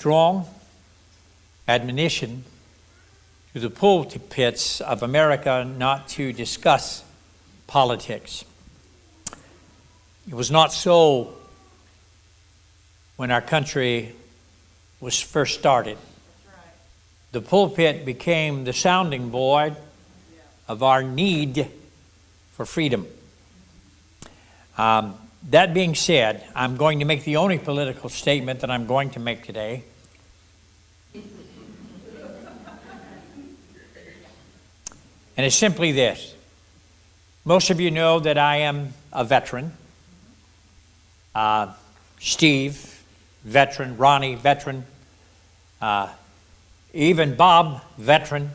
strong admonition to the pulpits of America not to discuss politics. It was not so when our country was first started. The pulpit became the sounding board of our need for freedom. That being said, I'm going to make the only political statement that I'm going to make today. And it's simply this. Most of you know that I am a veteran. Steve, veteran. Ronnie, veteran. Even Bob, veteran.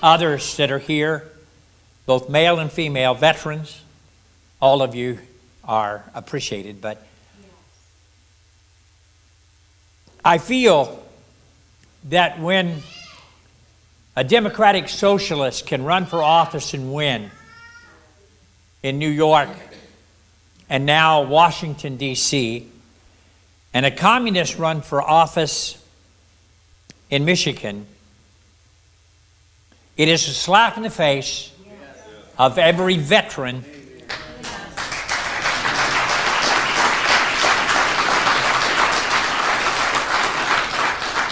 Others that are here, both male and female, veterans. All of you are appreciated, but I feel that when a democratic socialist can run for office and win in New York and now Washington, D.C., and a communist run for office in Michigan, it is a slap in the face of every veteran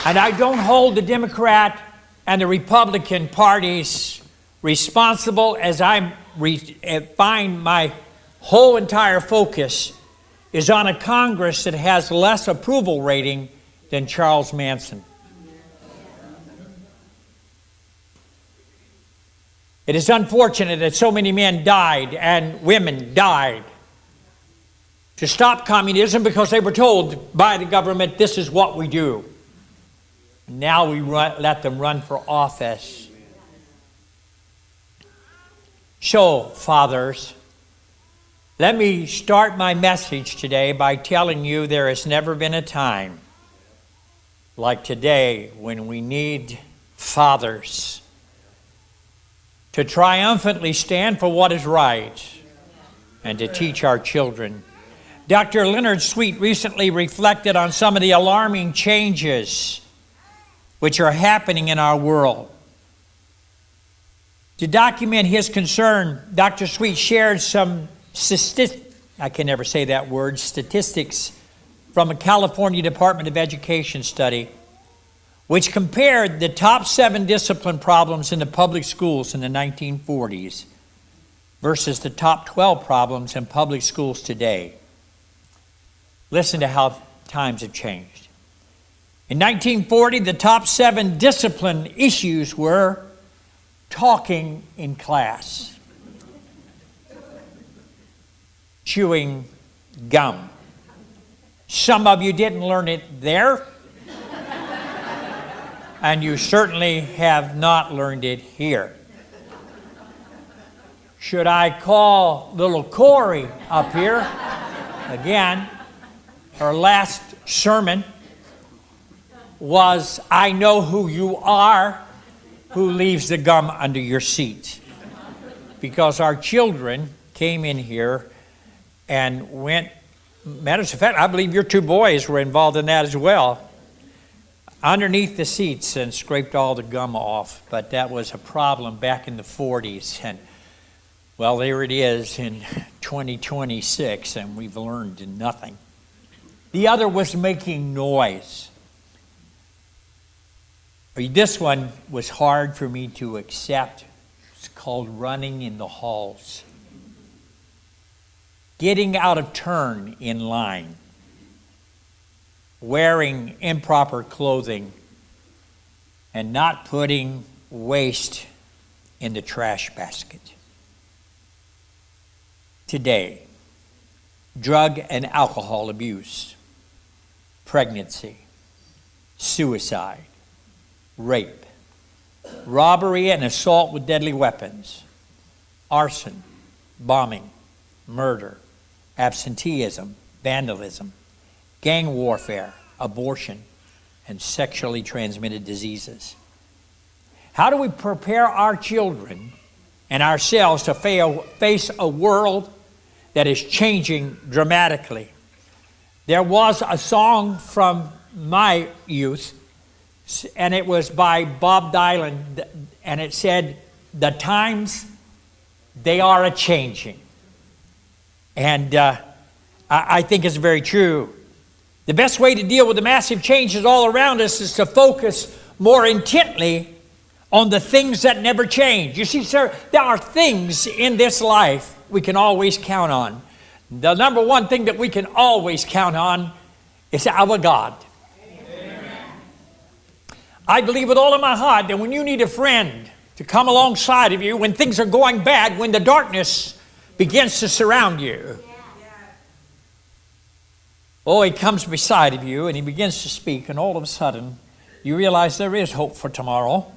and I don't hold the Democrat and the Republican parties responsible, as I find my whole entire focus is on a Congress that has less approval rating than Charles Manson. It is unfortunate that so many men died and women died to stop communism because they were told by the government, this is what we do. Now we let them run for office. So, fathers, let me start my message today by telling you there has never been a time like today when we need fathers to triumphantly stand for what is right and to teach our children. Dr. Leonard Sweet recently reflected on some of the alarming changes which are happening in our world. To document his concern, Dr. Sweet shared some statistics from a California Department of Education study, which compared the top 7 discipline problems in the public schools in the 1940s versus the top 12 problems in public schools today. Listen to how times have changed. In 1940, the top 7 discipline issues were talking in class, chewing gum. Some of you didn't learn it there, and you certainly have not learned it here. Should I call little Corey up here? Again, her last sermon was, I know who you are, who leaves the gum under your seat. Because our children came in here and went, matters of fact, I believe your 2 boys were involved in that as well, underneath the seats and scraped all the gum off. But that was a problem back in the 40s. And well, there it is in 2026, and we've learned nothing. The other was making noise. This one was hard for me to accept. It's called running in the halls. Getting out of turn in line. Wearing improper clothing. And not putting waste in the trash basket. Today, drug and alcohol abuse, pregnancy, suicide, rape, robbery and assault with deadly weapons, arson, bombing, murder, absenteeism, vandalism, gang warfare, abortion, and sexually transmitted diseases. How do we prepare our children and ourselves to face a world that is changing dramatically? There was a song from my youth, and it was by Bob Dylan, and it said, "The times, they are a-changing." And I think it's very true. The best way to deal with the massive changes all around us is to focus more intently on the things that never change. You see, sir, there are things in this life we can always count on. The number one thing that we can always count on is our God. Amen. I believe with all of my heart that when you need a friend to come alongside of you, when things are going bad, when the darkness begins to surround you, oh, he comes beside of you and he begins to speak, and all of a sudden you realize there is hope for tomorrow.